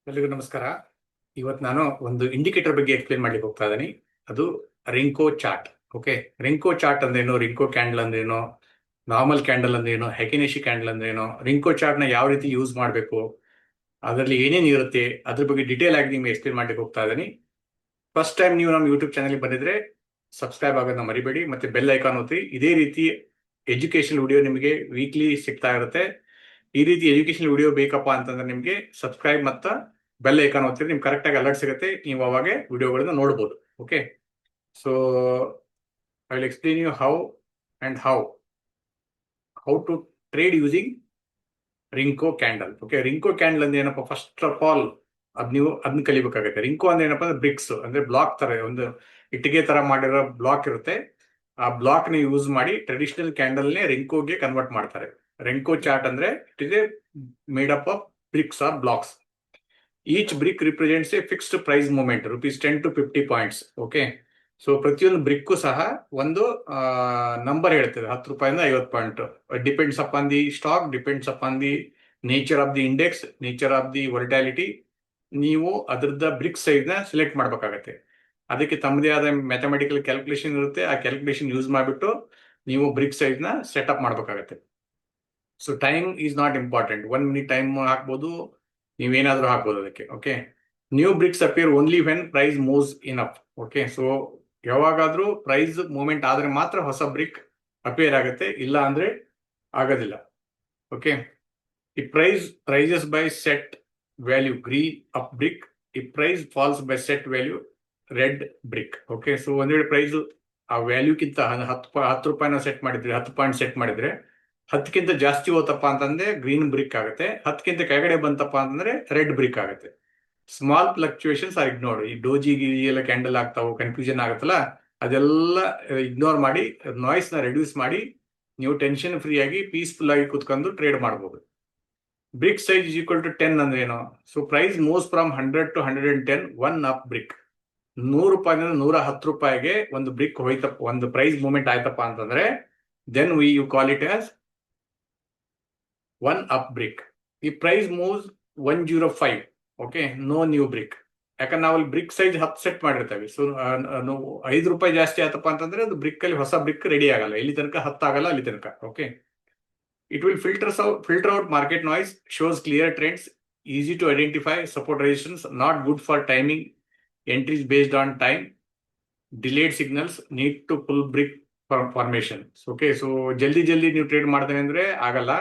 ಎಲ್ರಿಗೂ ನಮಸ್ಕಾರ. ಇವತ್ತು ನಾನು ಒಂದು ಇಂಡಿಕೇಟರ್ ಬಗ್ಗೆ ಎಕ್ಸ್ಪ್ಲೇನ್ ಮಾಡ್ಲಿಕ್ಕೆ ಹೋಗ್ತಾ ಇದ್ದೀನಿ. ಅದು ರಿಂಕೋ ಚಾರ್ಟ್. ಓಕೆ, ರಿಂಕೋ ಚಾರ್ಟ್ ಅಂದ್ರೇನು, ರಿಂಕೋ ಕ್ಯಾಂಡಲ್ ಅಂದ್ರೇನು, ನಾರ್ಮಲ್ ಕ್ಯಾಂಡಲ್ ಅಂದ್ರೇನು, ಹೆಕಿನೇಶಿ ಕ್ಯಾಂಡಲ್ ಅಂದ್ರೇನು, ರಿಂಕೋ ಚಾರ್ಟ್ ನ ಯಾವ ರೀತಿ ಯೂಸ್ ಮಾಡಬೇಕು, ಅದರಲ್ಲಿ ಏನೇನು ಇರುತ್ತೆ ಅದ್ರ ಬಗ್ಗೆ ಡೀಟೇಲ್ ಆಗಿ ನಿಮ್ಗೆ ಎಕ್ಸ್ಪ್ಲೇನ್ ಮಾಡ್ಲಿಕ್ಕೆ ಹೋಗ್ತಾ ಇದ್ದೀನಿ. ಫಸ್ಟ್ ಟೈಮ್ ನೀವು ನಮ್ಮ ಯೂಟ್ಯೂಬ್ ಚಾನಲ್ಗೆ ಬಂದಿದ್ರೆ ಸಬ್ಸ್ಕ್ರೈಬ್ ಆಗೋದನ್ನ ಮರಿಬೇಡಿ, ಮತ್ತೆ ಬೆಲ್ ಐಕಾನ್ ಒತ್ತಿ. ಇದೇ ರೀತಿ ಎಜುಕೇಶನ್ ವಿಡಿಯೋ ನಿಮಗೆ ವೀಕ್ಲಿ ಸಿಗ್ತಾ ಇರುತ್ತೆ. ಈ ರೀತಿ ಎಜುಕೇಶನ್ ವಿಡಿಯೋ ಬೇಕಪ್ಪ ಅಂತಂದ್ರೆ ನಿಮಗೆ ಸಬ್ಸ್ಕ್ರೈಬ್ ಮತ್ತು ಬೆಲ್ ಐಕಾನ್ ಒತ್ತಿದ್ರೆ ನಿಮ್ಗೆ ಕರೆಕ್ಟಾಗಿ ಅಲರ್ಟ್ ಸಿಗುತ್ತೆ. ನೀವು ಅವಾಗ ವಿಡಿಯೋಗಳನ್ನ ನೋಡ್ಬೋದು. Okay, so I will explain you how to trade using renko candle. Okay, renko candle ಅಂದ್ರೆ ಏನಪ್ಪ, ಫಸ್ಟ್ ಆಫ್ ಆಲ್ ನೀವು ಅದನ್ನ ಕಲಿಬೇಕಾಗುತ್ತೆ. ರಿಂಕೋ ಅಂದ್ರೆ ಏನಪ್ಪ ಅಂದ್ರೆ ಬ್ರಿಕ್ಸ್, ಅಂದ್ರೆ ಬ್ಲಾಕ್ ತರ, ಒಂದು ಇಟ್ಟಿಗೆ ತರ ಮಾಡಿರೋ ಬ್ಲಾಕ್ ಇರುತ್ತೆ. ಆ ಬ್ಲಾಕ್ ನ ಯೂಸ್ ಮಾಡಿ ಟ್ರೆಡಿಷನಲ್ ಕ್ಯಾಂಡಲ್ ನೇ ರಿಂಕೋಗೆ ಕನ್ವರ್ಟ್ ಮಾಡ್ತಾರೆ. ರಿಂಕೋ ಚಾರ್ಟ್ ಅಂದ್ರೆ it is a made up of bricks or blocks. Each brick represents a fixed price movement ₹10 to 50 points. Okay, so ಪ್ರತಿಯೊಂದು ಬ್ರಿಕ್ಕು ಸಹ ಒಂದು ನಂಬರ್ ಹೇಳ್ತದೆ, ₹10 50 point. Depends upon the stock, depends upon the nature of the index, nature of the volatility. ನೀವು ಅದರದ BRIC size ನ select ಮಾಡ್ಬೇಕಾಗತ್ತೆ. ಅದಕ್ಕೆ ತಮ್ಮದೇ ಆದ ಮ್ಯಾಥಮೆಟಿಕಲ್ ಕ್ಯಾಲ್ಕುಲೇಷನ್ ಇರುತ್ತೆ. ಆ ಕ್ಯಾಲ್ಕುಲೇಷನ್ ಯೂಸ್ ಮಾಡಿಬಿಟ್ಟು ನೀವು ಬ್ರಿಕ್ ಸೈಜ್ ನ ಸೆಟಪ್ ಮಾಡ್ಬೇಕಾಗತ್ತೆ. So time is not important. 1 minute time ಹಾಕ್ಬೋದು, ನೀವೇನಾದ್ರೂ ಹಾಕ್ಬೋದು ಅದಕ್ಕೆ. Okay, new bricks appear only when price moves in up. Okay, so ಯಾವಾಗಾದ್ರೂ ಪ್ರೈಸ್ ಮೂವ್ಮೆಂಟ್ ಆದ್ರೆ ಮಾತ್ರ ಹೊಸ ಬ್ರಿಕ್ ಅಪಿಯರ್ ಆಗುತ್ತೆ, ಇಲ್ಲ ಅಂದ್ರೆ ಆಗೋದಿಲ್ಲ. ಓಕೆ, ಈ price rises by set value green up brick, ಈ price falls by set value red brick. Okay, so ಒಂದ್ ವೇಳೆ ಪ್ರೈಸ್ ಆ ವ್ಯಾಲ್ಯೂಕ್ಕಿಂತ 10 ರೂಪಾಯಿನ ಸೆಟ್ ಮಾಡಿದ್ರೆ, 10 ಪಾಯಿಂಟ್ ಸೆಟ್ ಮಾಡಿದ್ರೆ, 10ಕ್ಕಿಂತ ಜಾಸ್ತಿ ಹೋತಪ್ಪ ಅಂತಂದ್ರೆ ಗ್ರೀನ್ ಬ್ರಿಕ್ ಆಗುತ್ತೆ, 10ಕ್ಕಿಂತ ಕೆಳಗಡೆ ಬಂತಪ್ಪ ಅಂತಂದ್ರೆ ರೆಡ್ ಬ್ರಿಕ್ ಆಗುತ್ತೆ. Small fluctuations are ignored. ಈ ಡೋಜಿ ಗಿರಿ ಎಲ್ಲ ಕ್ಯಾಂಡಲ್ ಆಗ್ತಾವು, ಕನ್ಫ್ಯೂಷನ್ ಆಗುತ್ತಲ್ಲ, ಅದೆಲ್ಲ ಇಗ್ನೋರ್ ಮಾಡಿ, ನಾಯ್ಸ್ ನ ರೆಡ್ಯೂಸ್ ಮಾಡಿ ನೀವು ಟೆನ್ಷನ್ ಫ್ರೀ ಆಗಿ ಪೀಸ್ಫುಲ್ ಆಗಿ ಕುತ್ಕೊಂಡು ಟ್ರೇಡ್ ಮಾಡಬಹುದು. Brick size is equal to 10 ಅಂದ್ರೆ ಏನು? So price moves from 100 to 110, one up brick. ₹100 ₹110 ಒಂದು ಬ್ರಿಕ್ ಹೋಯ್ತಪ್ಪ, ಒಂದು ಪ್ರೈಸ್ ಮೂವ್ಮೆಂಟ್ ಆಯ್ತಪ್ಪ ಅಂತಂದ್ರೆ then you call it as one up brick. ಈ price moves 105, okay, no new brick. ಯಾಕಂದ್ರೆ ನಾವು ಅಲ್ಲಿ ಬ್ರಿಕ್ ಸೈಜ್ 10 ಸೆಟ್ ಮಾಡಿರ್ತೇವೆ. ಸೊ ₹5 ಜಾಸ್ತಿ ಆಯ್ತಪ್ಪ ಅಂತಂದ್ರೆ ಅದು ಬ್ರಿಕ್ ಅಲ್ಲಿ ಹೊಸ ಬ್ರಿಕ್ ರೆಡಿ ಆಗಲ್ಲ, ಇಲ್ಲಿ ತನಕ 10 ಆಗಲ್ಲ, ಅಲ್ಲಿ ತನಕ. Okay, it will filter out market noise, shows clear trends, easy to identify support resistance, not good for timing entries based on time, delayed signals, need to pull brick formation. Okay, so ಜಲ್ದಿ ನೀವು trade ಮಾಡ್ತೇನೆ ಅಂದ್ರೆ ಆಗಲ್ಲ,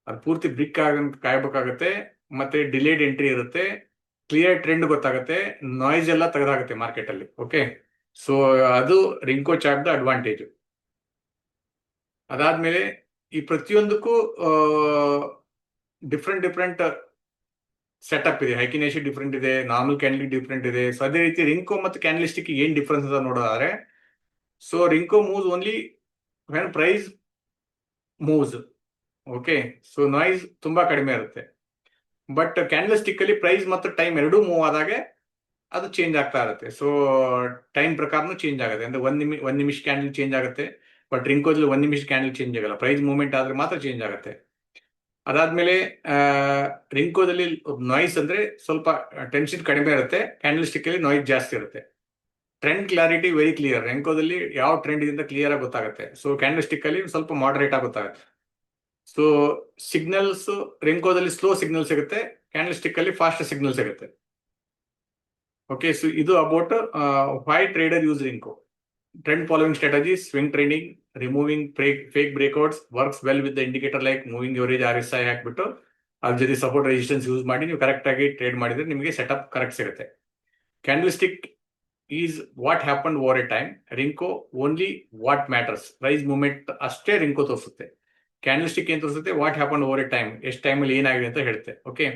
ಅದು ಪೂರ್ತಿ BRIC ಆಗಂತ ಕಾಯ್ಬೇಕಾಗತ್ತೆ. ಮತ್ತೆ delayed entry ಇರುತ್ತೆ, clear trend ಗೊತ್ತಾಗುತ್ತೆ, ನಾಯ್ಸ್ ಎಲ್ಲ ತೆಗೆದಾಗುತ್ತೆ ಮಾರ್ಕೆಟ್ ಅಲ್ಲಿ. ಓಕೆ, ಸೊ ಅದು ರಿಂಕೋ ಚಾರ್ಟ್ ದ ಅಡ್ವಾಂಟೇಜ್. ಅದಾದ್ಮೇಲೆ ಈ ಪ್ರತಿಯೊಂದಕ್ಕೂ ಡಿಫ್ರೆಂಟ್ ಸೆಟಪ್ ಇದೆ. ಹೈಕಿನೇಶಿ ಡಿಫ್ರೆಂಟ್ ಇದೆ, ನಾರ್ಮಲ್ ಕ್ಯಾಂಡಲ್ ಡಿಫ್ರೆಂಟ್ ಇದೆ. ಸೊ ಅದೇ ರೀತಿ ರಿಂಕೋ ಮತ್ತು ಕ್ಯಾಂಡಲ್ಸ್ಟಿಕ್ ಏನ್ ಡಿಫ್ರೆನ್ಸ್ ಅಂತ ನೋಡೋದಾದ್ರೆ, so renko moves only when price moves. Okay, so noise ತುಂಬಾ ಕಡಿಮೆ ಇರುತ್ತೆ. ಬಟ್ ಕ್ಯಾಂಡಲ್ಸ್ಟಿಕ್ ಅಲ್ಲಿ ಪ್ರೈಸ್ ಮತ್ತು ಟೈಮ್ ಎರಡೂ ಮೂವ್ ಆದಾಗೆ ಅದು ಚೇಂಜ್ ಆಗ್ತಾ ಇರುತ್ತೆ. ಸೊ ಟೈಮ್ ಪ್ರಕಾರನೂ ಚೇಂಜ್ ಆಗುತ್ತೆ, ಅಂದ್ರೆ ಒಂದ್ ನಿಮಿಷ ಕ್ಯಾಂಡಲ್ ಚೇಂಜ್ ಆಗುತ್ತೆ. ಬಟ್ ರಿಂಕೋದಲ್ಲಿ 1 ನಿಮಿಷ ಕ್ಯಾಂಡಲ್ ಚೇಂಜ್ ಆಗಲ್ಲ, ಪ್ರೈಸ್ ಮೂವ್ಮೆಂಟ್ ಆದ್ರೆ ಮಾತ್ರ ಚೇಂಜ್ ಆಗುತ್ತೆ. ಅದಾದ್ಮೇಲೆ ರಿಂಕೋದಲ್ಲಿ ನಾಯ್ಸ್ ಅಂದ್ರೆ ಸ್ವಲ್ಪ ಟೆನ್ಷನ್ ಕಡಿಮೆ ಇರುತ್ತೆ, ಕ್ಯಾಂಡಲ್ ಸ್ಟಿಕ್ ಅಲ್ಲಿ ನಾಯ್ಸ್ ಜಾಸ್ತಿ ಇರುತ್ತೆ. Trend clarity very clear. ರಿಂಕೋದಲ್ಲಿ ಯಾವ ಟ್ರೆಂಡ್ ಇಂದ ಕ್ಲಿಯರ್ ಆಗಿ ಗೊತ್ತಾಗುತ್ತೆ. ಸೊ ಕ್ಯಾಂಡಲ್ ಸ್ಟಿಕ್ ಅಲ್ಲಿ ಸ್ವಲ್ಪ ಮಾಡರೇಟ್ ಆಗಿ ಗೊತ್ತಾಗುತ್ತೆ. ಸೊ ಸಿಗ್ನಲ್ಸ್ ರಿಂಕೋದಲ್ಲಿ ಸ್ಲೋ ಸಿಗ್ನಲ್ ಸಿಗುತ್ತೆ, ಕ್ಯಾಂಡಲ್ ಸ್ಟಿಕ್ ಅಲ್ಲಿ ಫಾಸ್ಟ್ ಸಿಗ್ನಲ್ ಸಿಗುತ್ತೆ. ಓಕೆ, ಸೊ ಇದು about why trader use renko. Trend following strategy, swing trading, removing fake breakouts works well with the indicator like moving average, RSI ಹಾಕ್ಬಿಟ್ಟು ಅದ್ರ ಜೊತೆ support resistance use ಮಾಡಿ ನೀವು correct ಆಗಿ trade ಮಾಡಿದ್ರೆ ನಿಮಗೆ ಸೆಟಪ್ ಕರೆಕ್ಟ್ ಸಿಗುತ್ತೆ. Candle stick is what happen over a time, renko only what matters. Price movement ಅಷ್ಟೇ ರಿಂಕೋ ತೋರಿಸುತ್ತೆ. ಕ್ಯಾಂಡಲ್ ಸ್ಟಿಕ್ ಏನ್ ತೋರಿಸುತ್ತೆ, what happen over a time, ಎಷ್ಟು ಟೈಮಲ್ಲಿ ಏನಾಗಿದೆ ಅಂತ ಹೇಳುತ್ತೆ. ಓಕೆ,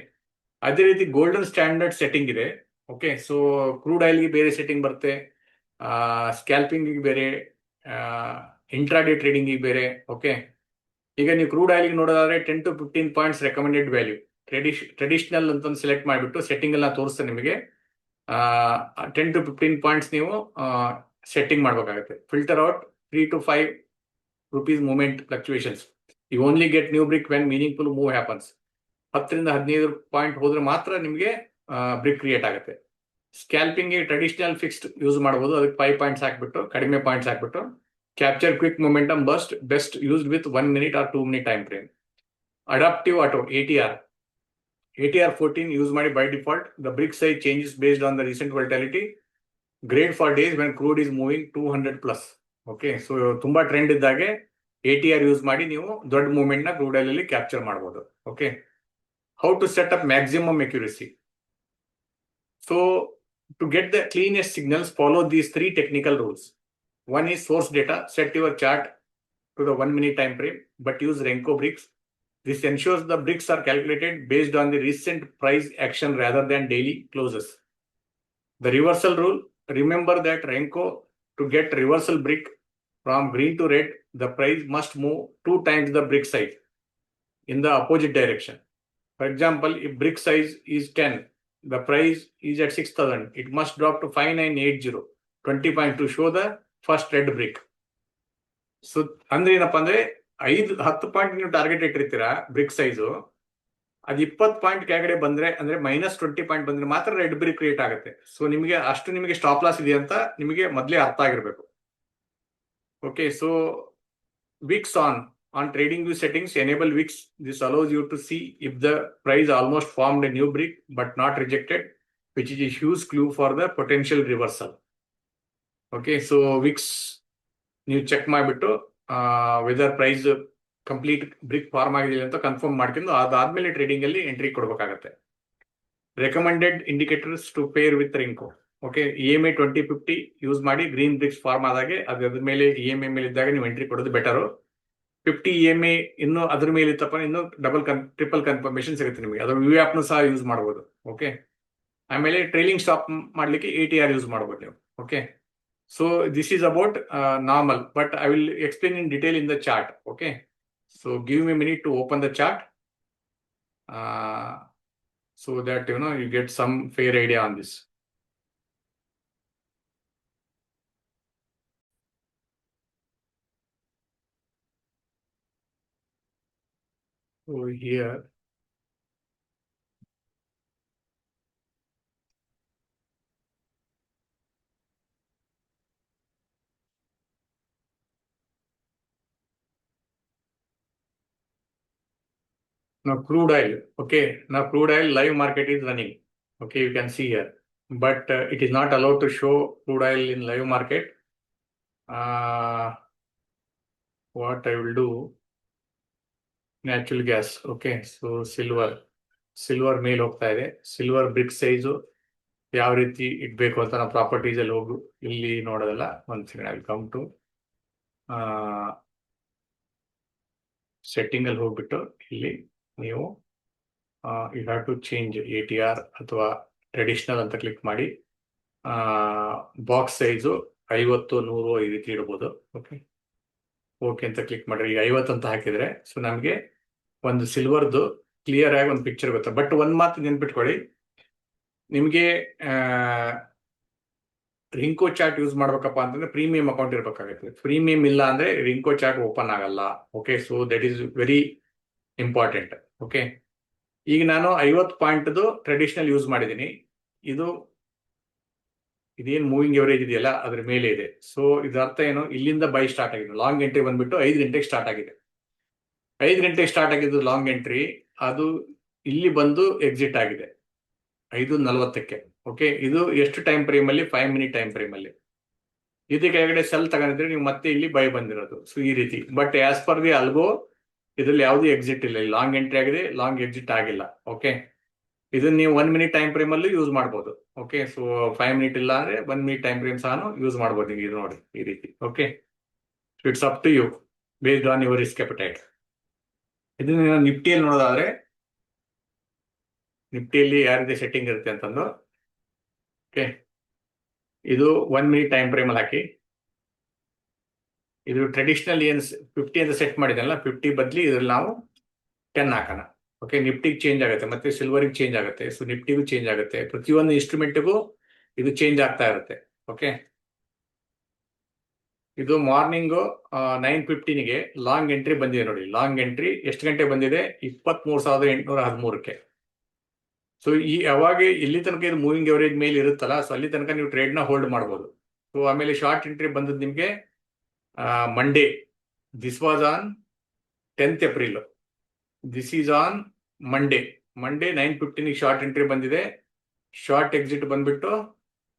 ಅದೇ ರೀತಿ ಗೋಲ್ಡನ್ ಸ್ಟ್ಯಾಂಡರ್ಡ್ ಸೆಟ್ಟಿಂಗ್ ಇದೆ. ಓಕೆ, ಸೊ ಕ್ರೂಡ್ ಆಯಿಲ್ಗೆ ಬೇರೆ ಸೆಟ್ಟಿಂಗ್ ಬರುತ್ತೆ, ಸ್ಕ್ಯಾಲ್ಪಿಂಗ್ ಬೇರೆ, ಇಂಟ್ರಾಡೇ ಟ್ರೇಡಿಂಗ್ ಬೇರೆ. ಓಕೆ, ಈಗ ನೀವು ಕ್ರೂಡ್ ಆಯಿಲ್ಗೆ ನೋಡೋದಾದ್ರೆ 10 to 15 points recommended value. Traditional ಅಂತ ಸೆಲೆಕ್ಟ್ ಮಾಡಿಬಿಟ್ಟು ಸೆಟ್ಟಿಂಗ್ ಎಲ್ಲ ತೋರಿಸ್ತೇನೆ ನಿಮಗೆ. 10 to 15 ಪಾಯಿಂಟ್ಸ್ ನೀವು ಸೆಟ್ಟಿಂಗ್ ಮಾಡಬೇಕಾಗುತ್ತೆ. Filter out 3 to 5 rupees movement fluctuations. You only get new brick when meaningful move happens. 10 ರಿಂದ 15 ಪಾಯಿಂಟ್ ಹೋದ್ರೆ ಮಾತ್ರ ನಿಮಗೆ ಬ್ರಿಕ್ ಕ್ರಿಯೇಟ್ ಆಗುತ್ತೆ. ಸ್ಕ್ಯಾಲ್ಪಿಂಗ್ ಟ್ರೆಡಿಷನಲ್ ಫಿಕ್ಸ್ಡ್ ಯೂಸ್ ಮಾಡ್ಬೋದು, ಅದಕ್ಕೆ 5 ಪಾಯಿಂಟ್ಸ್ ಹಾಕ್ಬಿಟ್ಟು ಕಡಿಮೆ ಪಾಯಿಂಟ್ಸ್ ಹಾಕ್ಬಿಟ್ಟು capture quick momentum burst best used with 1 minute or 2 minute time frame. Adaptive auto ATR 14 use ಮಾಡಿ by default. The brick size changes based on the recent volatility. Great for days when crude is moving 200+. Okay, so ತುಂಬಾ trend ಇದ್ದಾಗೆ ATR use ಮಾಡಿ ನೀವು ದೊಡ್ಡ movement ನ crude oil ಅಲ್ಲಿ capture ಮಾಡಬಹುದು. Okay, how to set up maximum accuracy. So to get the cleanest signals, follow these 3 technical rules. One is source data. Set your chart to the 1 minute time frame, but use Renko bricks. This ensures the bricks are calculated based on the recent price action rather than daily closes. The reversal rule. Remember that Renko, to get reversal brick from green to red, the price must move 2 times the brick size in the opposite direction. For example, if brick size is 10, the price is at 6,000, it must drop to 5980, 20 points to show the first red brick. So ಅಂದ್ರೆ ಏನಪ್ಪಾ ಅಂದ್ರೆ 10 point ನೀವು target ಇಟ್ಟಿರ್ತೀರಾ BRIC size, ಅದು 20 point ಕೆಳಗಡೆ ಬಂದ್ರೆ ಅಂದ್ರೆ -20 point ಬಂದ್ರೆ ಮಾತ್ರ ರೆಡ್ ಬ್ರಿಕ್ ಕ್ರಿಯೇಟ್ ಆಗುತ್ತೆ. ಸೊ ನಿಮಗೆ ಸ್ಟಾಪ್ ಲಾಸ್ ಇದೆ ಅಂತ ನಿಮಗೆ ಮೊದಲೇ ಅರ್ಥ ಆಗಿರ್ಬೇಕು. Okay, so Vicks on TradingView settings, enable Wix. This allows you to see if the price almost formed a new brick but not rejected, which is a huge clue for the potential reversal. Okay, so Wix ನೀವು check ಮಾಡಿಬಿಟ್ಟು whether price complete brick form ಆಗಿದೆ ಅಂತ confirm ಮಾಡ್ಕೊಂಡು ಅದಾದ್ಮೇಲೆ trading ಅಲ್ಲಿ entry ಕೊಡಬೇಕಾಗತ್ತೆ. Recommended indicators to pair with renko. Okay, EMA 2050 use ಮಾಡಿ green bricks form ಆದಾಗೆ ಅದ್ರ ಮೇಲೆ EMA ಮೇಲೆ ಇದ್ದಾಗ ನೀವು ಎಂಟ್ರಿ ಕೊಡೋದು ಬೆಟರು. 50 EMA ಇನ್ನು ಅದ್ರ ಮೇಲೆ ಇತ್ತಪ್ಪ ಇನ್ನು ಟ್ರಿಪಲ್ ಕನ್ಫರ್ಮೇಶನ್ ಸಿಗುತ್ತೆ ನಿಮಗೆ. ಅದು ವ್ಯೂ ಆಪ್ನು ಸಹ ಯೂಸ್ ಮಾಡಬಹುದು. ಓಕೆ, ಆಮೇಲೆ ಟ್ರೈಲಿಂಗ್ ಸ್ಟಾಪ್ ಮಾಡ್ಲಿಕ್ಕೆ ATR ಯೂಸ್ ಮಾಡಬಹುದು ನೀವು. Okay, so this is about normal, but I will explain in detail in the chart. Okay, so give me a minute to open the chart so that you get some fair idea on this. So here now crude oil. Okay, now crude oil live market is running. Okay, you can see here, but it is not allowed to show crude oil in live market. What I will do, natural gas. Okay, so silver ಮೇಲೆ ಹೋಗ್ತಾ ಇದೆ. Silver BRIC size ಯಾವ ರೀತಿ ಇಡ್ಬೇಕು ಅಂತ ನಾವು properties ಅಲ್ಲಿ ಹೋಗು ಇಲ್ಲಿ ನೋಡೋದಲ್ಲ. ಒಂದು second, I will come to setting ಅಲ್ಲಿ ಹೋಗ್ಬಿಟ್ಟು ಇಲ್ಲಿ ನೀವು you have to change ATR ಅಥವಾ ಟ್ರೆಡಿಷನಲ್ ಅಂತ ಕ್ಲಿಕ್ ಮಾಡಿ ಬಾಕ್ಸ್ ಸೈಜು 50, 100 ಈ ರೀತಿ ಇಡ್ಬೋದು. ಓಕೆ ಅಂತ ಕ್ಲಿಕ್ ಮಾಡ್ರಿ. ಈಗ 50 ಅಂತ ಹಾಕಿದ್ರೆ ಸೊ ನಮಗೆ ಒಂದು ಸಿಲ್ವರ್ದು ಕ್ಲಿಯರ್ ಆಗಿ ಒಂದು ಪಿಕ್ಚರ್ ಗೊತ್ತಾ. ಬಟ್ ಒಂದ್ ಮಾತು ನೆನ್ಪಿಟ್ಕೊಳ್ಳಿ, ನಿಮಗೆ ರಿಂಕೋ ಚಾರ್ಟ್ ಯೂಸ್ ಮಾಡ್ಬೇಕಪ್ಪ ಅಂತಂದ್ರೆ ಪ್ರೀಮಿಯಂ ಅಕೌಂಟ್ ಇರ್ಬೇಕಾಗುತ್ತೆ. ಪ್ರೀಮಿಯಂ ಇಲ್ಲ ಅಂದ್ರೆ ರಿಂಕೋ ಚಾರ್ಟ್ ಓಪನ್ ಆಗಲ್ಲ. Okay, so that is very important. Okay, ಈಗ ನಾನು 50 ಪಾಯಿಂಟ್ದು ಟ್ರೆಡಿಷನಲ್ ಯೂಸ್ ಮಾಡಿದ್ದೀನಿ. ಇದೇನು ಮೂವಿಂಗ್ ಎವರೇಜ್ ಇದೆಯಲ್ಲ ಅದ್ರ ಮೇಲೆ ಇದೆ. ಸೊ ಇದರ ಅರ್ಥ ಏನು, ಇಲ್ಲಿಂದ ಬೈ ಸ್ಟಾರ್ಟ್ ಆಗಿದೆ. ಲಾಂಗ್ ಎಂಟ್ರಿ ಬಂದ್ಬಿಟ್ಟು 5 ಗಂಟೆಗೆ ಸ್ಟಾರ್ಟ್ ಆಗಿದೆ. 5 ಗಂಟೆಗೆ ಸ್ಟಾರ್ಟ್ ಆಗಿದ್ದು ಲಾಂಗ್ ಎಂಟ್ರಿ, ಅದು ಇಲ್ಲಿ ಬಂದು ಎಕ್ಸಿಟ್ ಆಗಿದೆ 5:40ಕ್ಕೆ. ಓಕೆ, ಇದು ಎಷ್ಟು ಟೈಮ್ ಫ್ರೇಮ್ ಅಲ್ಲಿ? 5 ಮಿನಿಟ್ ಟೈಮ್ ಫ್ರೇಮ್ ಅಲ್ಲಿ. ಇದೇ ಕೆಳಗಡೆ ಸೆಲ್ ತಗೊಂಡಿದ್ರೆ ನೀವು ಮತ್ತೆ ಇಲ್ಲಿ ಬೈ ಬಂದಿರೋದು. ಸೊ ಈ ರೀತಿ. But as per the algo ಇದ್ರಲ್ಲಿ ಯಾವುದೇ ಎಕ್ಸಿಟ್ ಇಲ್ಲ. ಲಾಂಗ್ ಎಂಟ್ರಿ ಆಗಿದೆ, ಲಾಂಗ್ ಎಕ್ಸಿಟ್ ಆಗಿಲ್ಲ. ಓಕೆ, ಇದನ್ನ ನೀವು 1 ಮಿನಿಟ್ ಟೈಮ್ ಫ್ರೇಮ್ ಅಲ್ಲೂ ಯೂಸ್ ಮಾಡ್ಬೋದು. ಓಕೆ, ಸೊ 5 ಮಿನಿಟ್ ಇಲ್ಲ ಅಂದ್ರೆ 1 ಮಿನಿಟ್ ಟೈಮ್ ಫ್ರೇಮ್ ಸಹ ಯೂಸ್ ಮಾಡ್ಬೋದು. ಇದು ನೋಡಿ ಈ ರೀತಿ. Okay, it's up to you based on your risk appetite. ಇದನ್ನ ನಿಫ್ಟಿಯಲ್ಲಿ ನೋಡೋದಾದ್ರೆ, ನಿಫ್ಟಿಯಲ್ಲಿ ಯಾವ ರೀತಿ ಸೆಟ್ಟಿಂಗ್ ಇರುತ್ತೆ ಅಂತಂದು, ಓಕೆ, ಇದು 1 ಮಿನಿಟ್ ಟೈಮ್ ಫ್ರೇಮ್ ಅಲ್ಲಿ ಹಾಕಿ. ಇದು ಟ್ರೆಡಿಷನಲ್ ಏನ್ 50 ಅಂತ ಸೆಟ್ ಮಾಡಿದಲ್ಲ, 50 ಬದ್ಲಿ ಇದ್ರಲ್ಲಿ ನಾವು 10 ಹಾಕೋಣ. ಓಕೆ, ನಿಫ್ಟಿಗೆ ಚೇಂಜ್ ಆಗುತ್ತೆ, ಮತ್ತೆ ಸಿಲ್ವರ್ಗೆ ಚೇಂಜ್ ಆಗುತ್ತೆ, ಸೊ ನಿಫ್ಟಿಗೂ ಚೇಂಜ್ ಆಗುತ್ತೆ. ಪ್ರತಿಯೊಂದು ಇನ್ಸ್ಟ್ರೂಮೆಂಟ್ಗೂ ಇದು ಚೇಂಜ್ ಆಗ್ತಾ ಇರುತ್ತೆ. ಓಕೆ, ಇದು ಮಾರ್ನಿಂಗು 9:15ಗೆ ಲಾಂಗ್ ಎಂಟ್ರಿ ಬಂದಿದೆ ನೋಡಿ. ಲಾಂಗ್ ಎಂಟ್ರಿ ಎಷ್ಟು ಗಂಟೆ ಬಂದಿದೆ? 23,813ಕ್ಕೆ. ಸೊ ಯಾವಾಗ ಎಲ್ಲಿ ತನಕ ಇದು ಮೂವಿಂಗ್ ಎವರೇಜ್ ಮೇಲೆ ಇರುತ್ತಲ್ಲ, ಸೊ ಅಲ್ಲಿ ತನಕ ನೀವು ಟ್ರೇಡ್ನ ಹೋಲ್ಡ್ ಮಾಡ್ಬೋದು. ಸೊ ಆಮೇಲೆ ಶಾರ್ಟ್ ಎಂಟ್ರಿ ಬಂದದ್ದು ನಿಮಗೆ Monday. This was on 10th April. This is on Monday 9:15 short entry ಬಂದಿದೆ. ಶಾರ್ಟ್ ಎಕ್ಸಿಟ್ ಬಂದ್ಬಿಟ್ಟು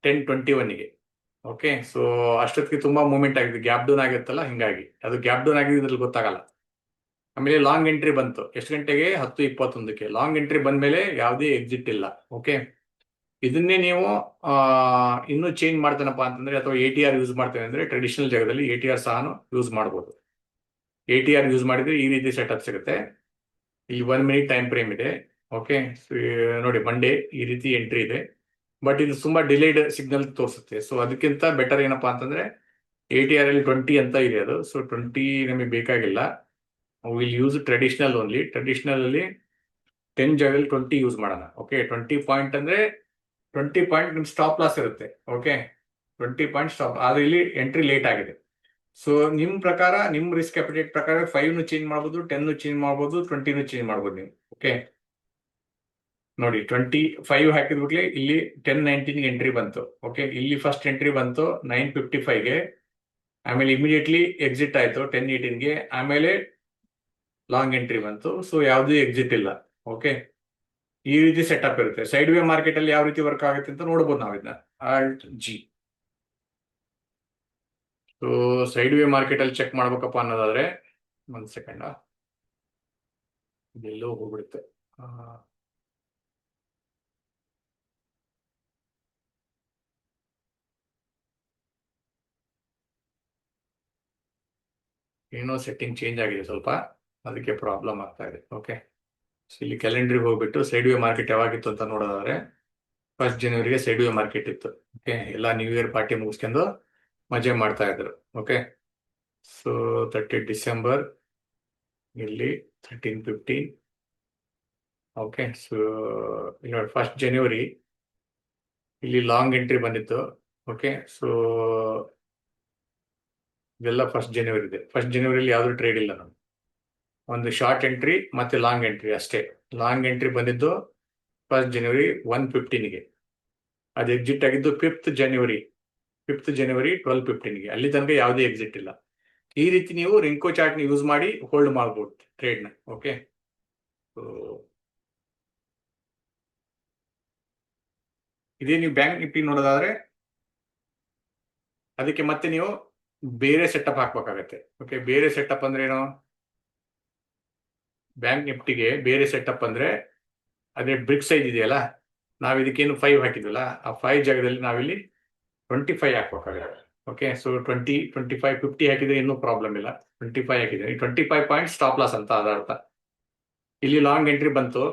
10:21ಗೆ. ಓಕೆ, ಸೊ ಅಷ್ಟೊತ್ತಿಗೆ ತುಂಬಾ ಮೂವ್ಮೆಂಟ್ ಆಗಿದೆ, ಗ್ಯಾಪ್ ಡೌನ್ ಆಗಿರುತ್ತಲ್ಲ, ಹಿಂಗಾಗಿ ಅದು ಗ್ಯಾಪ್ ಡೌನ್ ಆಗಿದೆ, ಇದ್ರಲ್ಲಿ ಗೊತ್ತಾಗಲ್ಲ. ಆಮೇಲೆ ಲಾಂಗ್ ಎಂಟ್ರಿ ಬಂತು ಎಷ್ಟು ಗಂಟೆಗೆ? 10:21ಕ್ಕೆ. ಲಾಂಗ್ ಎಂಟ್ರಿ ಬಂದ್ಮೇಲೆ ಯಾವುದೇ ಎಕ್ಸಿಟ್ ಇಲ್ಲ. ಓಕೆ, ಇದನ್ನೇ ನೀವು ಇನ್ನೂ ಚೇಂಜ್ ಮಾಡ್ತಾನಪ್ಪ ಅಂತಂದ್ರೆ, ಅಥವಾ ATR ಯೂಸ್ ಮಾಡ್ತೇನೆ ಅಂದ್ರೆ ಟ್ರೆಡಿಷನಲ್ ಜಾಗದಲ್ಲಿ ATR ಸಹ ಯೂಸ್ ಮಾಡ್ಬೋದು. ATR ಯೂಸ್ ಮಾಡಿದ್ರೆ ಈ ರೀತಿ ಸೆಟಪ್ ಸಿಗುತ್ತೆ. ಈ 1 ಮಿನಿಟ್ ಟೈಮ್ ಫ್ರೇಮ್ ಇದೆ. ಓಕೆ, ನೋಡಿ ಮಂಡೇ ಈ ರೀತಿ ಎಂಟ್ರಿ ಇದೆ, ಬಟ್ ಇದು ತುಂಬಾ ಡಿಲೇಡ್ ಸಿಗ್ನಲ್ ತೋರಿಸುತ್ತೆ. ಸೊ ಅದಕ್ಕಿಂತ ಬೆಟರ್ ಏನಪ್ಪಾ ಅಂತಂದ್ರೆ ATR ಅಲ್ಲಿ 20 ಅಂತ ಇದೆ ಅದು. ಸೊ 20 ನಮಗೆ ಬೇಕಾಗಿಲ್ಲ, will use traditional only. Traditional ಅಲ್ಲಿ 10 ಜಾಗದಲ್ಲಿ 20 ಯೂಸ್ ಮಾಡೋಣ. ಓಕೆ, 20 ಪಾಯಿಂಟ್ ಅಂದ್ರೆ 20 ಪಾಯಿಂಟ್ ನಿಮ್ ಸ್ಟಾಪ್ ಲಾಸ್ ಇರುತ್ತೆ. ಓಕೆ, 20 ಪಾಯಿಂಟ್ ಸ್ಟಾಪ್, ಆದ್ರೆ ಇಲ್ಲಿ ಎಂಟ್ರಿ ಲೇಟ್ ಆಗಿದೆ. ಸೊ ನಿಮ್ ಪ್ರಕಾರ, ನಿಮ್ ರಿಸ್ಕ್ ಅಪಿಟೇಟ್ ಪ್ರಕಾರ 5 ಚೇಂಜ್ ಮಾಡ್ಬೋದು, 10 ಚೇಂಜ್ ಮಾಡ್ಬೋದು, 20 ಚೇಂಜ್ ಮಾಡ್ಬೋದು ನೀವು. ಓಕೆ, ನೋಡಿ 25 ಹಾಕಿದ್ಬಿಟ್ಲೆ ಇಲ್ಲಿ 10:19 ಎಂಟ್ರಿ ಬಂತು. ಓಕೆ, ಇಲ್ಲಿ ಫಸ್ಟ್ ಎಂಟ್ರಿ ಬಂತು 9:55ಗೆ, ಆಮೇಲೆ ಇಮಿಡಿಯೇಟ್ಲಿ ಎಕ್ಸಿಟ್ ಆಯ್ತು 10:18ಗೆ, ಆಮೇಲೆ ಲಾಂಗ್ ಎಂಟ್ರಿ ಬಂತು. ಸೊ ಯಾವುದೇ ಎಕ್ಸಿಟ್ ಇಲ್ಲ. ಓಕೆ, ಈ ರೀತಿ ಸೆಟಪ್ ಇರುತ್ತೆ. ಸೈಡ್ ವೇ ಮಾರ್ಕೆಟ್ ಅಲ್ಲಿ ಯಾವ ರೀತಿ ವರ್ಕ್ ಆಗುತ್ತೆ ಅಂತ ನೋಡ್ಬೋದು ನಾವು ಇದನ್ನ. Alt G. So side way market ಅಲ್ಲಿ ಚೆಕ್ ಮಾಡ್ಬೇಕಪ್ಪ ಅನ್ನೋದಾದ್ರೆ, ಒಂದ್ ಸೆಕೆಂಡ್, ಇದೆಲ್ಲೋ ಹೋಗ್ಬಿಡುತ್ತೆ. ಏನೋ ಸೆಟ್ಟಿಂಗ್ ಚೇಂಜ್ ಆಗಿದೆ ಸ್ವಲ್ಪ, ಅದಕ್ಕೆ ಪ್ರಾಬ್ಲಮ್ ಆಗ್ತಾ ಇದೆ. ಓಕೆ, ಸೊ ಇಲ್ಲಿ ಕ್ಯಾಲೆಂಡರ್ಗೆ ಹೋಗ್ಬಿಟ್ಟು ಸೈಡ್ ವೇ ಮಾರ್ಕೆಟ್ ಯಾವಾಗಿತ್ತು ಅಂತ ನೋಡೋದಾದ್ರೆ 1st ಜನವರಿಗೆ ಸೈಡ್ ವೇ ಮಾರ್ಕೆಟ್ ಇತ್ತು. ಓಕೆ, ಎಲ್ಲ ನ್ಯೂ ಇಯರ್ ಪಾರ್ಟಿ ಮುಗಿಸ್ಕೊಂಡು ಮಜಾ ಮಾಡ್ತಾ ಇದ್ರು. ಓಕೆ, ಸೊ 30 ಡಿಸೆಂಬರ್ ಇಲ್ಲಿ 13:15. ಓಕೆ, ಸೊ ಇಲ್ಲಿ 1st ಜನವರಿ ಇಲ್ಲಿ ಲಾಂಗ್ ಎಂಟ್ರಿ ಬಂದಿತ್ತು. ಓಕೆ, ಸೊ ಇದೆಲ್ಲ 1st ಜನವರಿ ಇದೆ. 1st ಜನವರಿಲಿ ಯಾವ್ದು ಟ್ರೇಡ್ ಇಲ್ಲ ನಮ್ಗೆ, ಒಂದು ಶಾರ್ಟ್ ಎಂಟ್ರಿ ಮತ್ತೆ ಲಾಂಗ್ ಎಂಟ್ರಿ ಅಷ್ಟೇ. ಲಾಂಗ್ ಎಂಟ್ರಿ ಬಂದಿದ್ದು 1st ಜನವರಿ 1:15ಗೆ, ಅದು ಎಕ್ಸಿಟ್ ಆಗಿದ್ದು 5th ಜನವರಿ 12:15ಗೆ. ಅಲ್ಲಿ ತನಕ ಯಾವುದೇ ಎಕ್ಸಿಟ್ ಇಲ್ಲ. ಈ ರೀತಿ ನೀವು ರಿಂಕೋ ಚಾರ್ಟ್ ನ ಯೂಸ್ ಮಾಡಿ ಹೋಲ್ಡ್ ಮಾಡ್ಬೋದು ಟ್ರೇಡ್ ನ. ಓಕೆ, ಇದೇ ನೀವು ಬ್ಯಾಂಕ್ ನಿಫ್ಟಿ ನೋಡೋದಾದ್ರೆ ಅದಕ್ಕೆ ಮತ್ತೆ ನೀವು ಬೇರೆ ಸೆಟಪ್ ಹಾಕ್ಬೇಕಾಗತ್ತೆ. ಓಕೆ, ಬೇರೆ ಸೆಟಪ್ ಅಂದ್ರೆ ಏನು? ಬ್ಯಾಂಕ್ ನಿಫ್ಟಿಗೆ ಬೇರೆ ಸೆಟಪ್ ಅಂದ್ರೆ ಅದೇ ಬ್ರಿಕ್ ಸೈಜ್ ಇದೆಯಲ್ಲ, ನಾವ್ ಇದಕ್ಕೇನು 5 ಹಾಕಿದ್ವಲ್ಲ, ಆ 5 ಜಾಗದಲ್ಲಿ ನಾವಿಲ್ಲಿ 25 ಹಾಕ್ಬೇಕಾಗುತ್ತೆ. ಓಕೆ, ಸೊ 20, 25, 50 ಹಾಕಿದ್ರೆ ಇನ್ನೂ ಪ್ರಾಬ್ಲಮ್ ಇಲ್ಲ. 25 ಹಾಕಿದ್ರೆ 25 ಪಾಯಿಂಟ್ ಸ್ಟಾಪ್ ಲಾಸ್ ಅಂತ ಅದರ ಅರ್ಥ. ಇಲ್ಲಿ ಲಾಂಗ್ ಎಂಟ್ರಿ ಬಂತು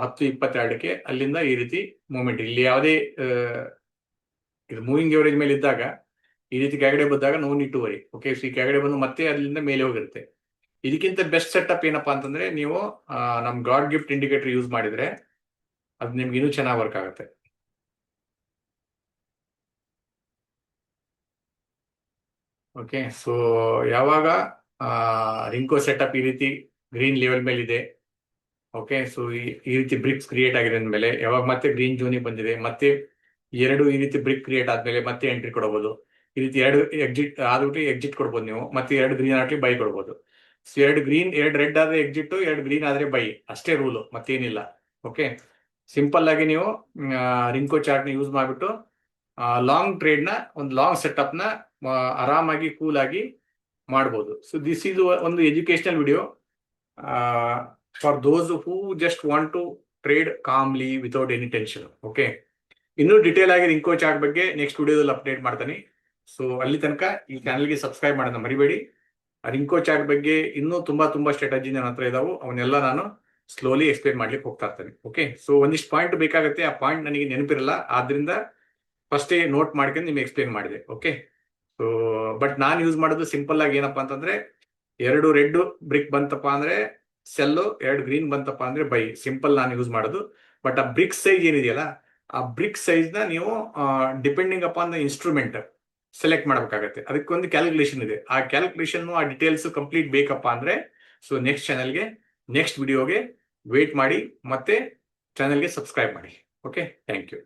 10:22ಕ್ಕೆ, ಅಲ್ಲಿಂದ ಈ ರೀತಿ ಮೂವ್ಮೆಂಟ್. ಇಲ್ಲಿ ಯಾವುದೇ ಇದು ಮೂವಿಂಗ್ ಎವರೇಜ್ ಮೇಲೆ ಇದ್ದಾಗ ಈ ರೀತಿ ಕೆಳಗಡೆ ಬಂದಾಗ no need to worry. Okay, so ಈ ಕೆಳಗಡೆ ಬಂದು ಮತ್ತೆ ಅಲ್ಲಿಂದ ಮೇಲೆ ಹೋಗಿರುತ್ತೆ. ಇದಕ್ಕಿಂತ ಬೆಸ್ಟ್ ಸೆಟಪ್ ಏನಪ್ಪಾ ಅಂತಂದ್ರೆ, ನೀವು ನಮ್ ಗಾಡ್ ಗಿಫ್ಟ್ ಇಂಡಿಕೇಟರ್ ಯೂಸ್ ಮಾಡಿದ್ರೆ ಅದು ನಿಮ್ಗೆ ಇನ್ನೂ ಚೆನ್ನಾಗಿ ವರ್ಕ್ ಆಗುತ್ತೆ. ಓಕೆ, ಸೊ ಯಾವಾಗ ರಿಂಕೋ ಸೆಟಪ್ ಈ ರೀತಿ ಗ್ರೀನ್ ಲೆವೆಲ್ ಮೇಲೆ ಇದೆ, ಓಕೆ, ಸೊ ಈ ರೀತಿ ಬ್ರಿಕ್ಸ್ ಕ್ರಿಯೇಟ್ ಆಗಿದೆ ಅಂದ್ಮೇಲೆ, ಯಾವಾಗ ಮತ್ತೆ ಗ್ರೀನ್ ಜೋನಿಗೆ ಬಂದಿದೆ, ಮತ್ತೆ 2 ಈ ರೀತಿ ಬ್ರಿಕ್ ಕ್ರಿಯೇಟ್ ಆದ್ಮೇಲೆ ಮತ್ತೆ ಎಂಟ್ರಿ ಕೊಡಬಹುದು. ಈ ರೀತಿ 2 ಎಕ್ಸಿಟ್ ಆದ್ಬಿಟ್ಟು ಎಕ್ಸಿಟ್ ಕೊಡ್ಬೋದು ನೀವು, ಮತ್ತೆ 2 ಗ್ರೀನ್ ಆಗ್ಲಿ ಬೈ ಕೊಡ್ಬೋದು. ಸೊ 2 ಗ್ರೀನ್ 2 ರೆಡ್ ಆದ್ರೆ ಎಕ್ಸಿಟ್, 2 ಗ್ರೀನ್ ಆದ್ರೆ ಬೈ, ಅಷ್ಟೇ ರೂಲು, ಮತ್ತೇನಿಲ್ಲ. ಓಕೆ, ಸಿಂಪಲ್ ಆಗಿ ನೀವು ರಿಂಕೋ ಚಾರ್ಟ್ ನ ಯೂಸ್ ಮಾಡ್ಬಿಟ್ಟು ಲಾಂಗ್ ಟ್ರೇಡ್ ನ, ಒಂದು ಲಾಂಗ್ ಸೆಟಪ್ ನ ಆರಾಮಾಗಿ ಕೂಲ್ ಆಗಿ ಮಾಡ್ಬೋದು. ಸೊ ದಿಸ್ ಈಸ್ ಒಂದು educational video for those who just want to trade calmly without any tension. Okay, ಇನ್ನೂ ಡಿಟೇಲ್ ಆಗಿ ರಿಂಕೋ ಚಾರ್ಟ್ ಬಗ್ಗೆ ನೆಕ್ಸ್ಟ್ ವಿಡಿಯೋದಲ್ಲಿ ಅಪ್ಡೇಟ್ ಮಾಡ್ತೀನಿ. ಸೊ ಅಲ್ಲಿ ತನಕ ಈ ಚಾನಲ್ಗೆ ಸಬ್ಸ್ಕ್ರೈಬ್ ಮಾಡೋದನ್ನ ಮರಿಬೇಡಿ. ರಿಂಕೋ ಚಾರ್ಟ್ ಬಗ್ಗೆ ಇನ್ನೂ ತುಂಬಾ ಸ್ಟ್ರಾಟಜಿ ನನ್ನ ಹತ್ರ ಇದಾವೆ, ಅವನ್ನೆಲ್ಲ ನಾನು ಸ್ಲೋಲಿ ಎಕ್ಸ್ಪ್ಲೇನ್ ಮಾಡ್ಲಿಕ್ಕೆ ಹೋಗ್ತಾ ಇರ್ತೇನೆ. ಓಕೆ, ಸೊ ಒಂದಿಷ್ಟು ಪಾಯಿಂಟ್ ಬೇಕಾಗುತ್ತೆ, ಆ ಪಾಯಿಂಟ್ ನನಗೆ ನೆನಪಿರಲ್ಲ, ಆದ್ರಿಂದ ಫಸ್ಟೇ ನೋಟ್ ಮಾಡ್ಕೊಂಡು ನಿಮ್ಗೆ ಎಕ್ಸ್ಪ್ಲೇನ್ ಮಾಡಿದೆ. ಓಕೆ, ಸೊ ಬಟ್ ನಾನು ಯೂಸ್ ಮಾಡೋದು ಸಿಂಪಲ್ ಆಗಿ ಏನಪ್ಪಾ ಅಂತಂದ್ರೆ, 2 ರೆಡ್ ಬ್ರಿಕ್ ಬಂತಪ್ಪ ಅಂದ್ರೆ ಸೆಲ್ಲು, 2 ಗ್ರೀನ್ ಬಂತಪ್ಪ ಅಂದ್ರೆ ಬೈ, ಸಿಂಪಲ್ ನಾನು ಯೂಸ್ ಮಾಡೋದು. ಬಟ್ ಆ ಬ್ರಿಕ್ ಸೈಜ್ ಏನಿದೆಯಲ್ಲ, ಆ ಬ್ರಿಕ್ ಸೈಜ್ ನ ನೀವು depending upon the instrument select ಮಾಡಬೇಕಾಗತ್ತೆ. ಅದಕ್ಕೊಂದು ಕ್ಯಾಲ್ಕುಲೇಷನ್ ಇದೆ. ಆ ಕ್ಯಾಲ್ಕುಲೇಷನ್ ಆ ಡೀಟೇಲ್ಸ್ ಕಂಪ್ಲೀಟ್ ಬೇಕಪ್ಪ ಅಂದ್ರೆ, ಸೊ ನೆಕ್ಸ್ಟ್ ಚಾನಲ್ಗೆ, ನೆಕ್ಸ್ಟ್ ವಿಡಿಯೋಗೆ ವೇಟ್ ಮಾಡಿ. ಮತ್ತೆ ಚಾನೆಲ್ಗೆ ಸಬ್ಸ್ಕ್ರೈಬ್ ಮಾಡಿ. Okay, thank you.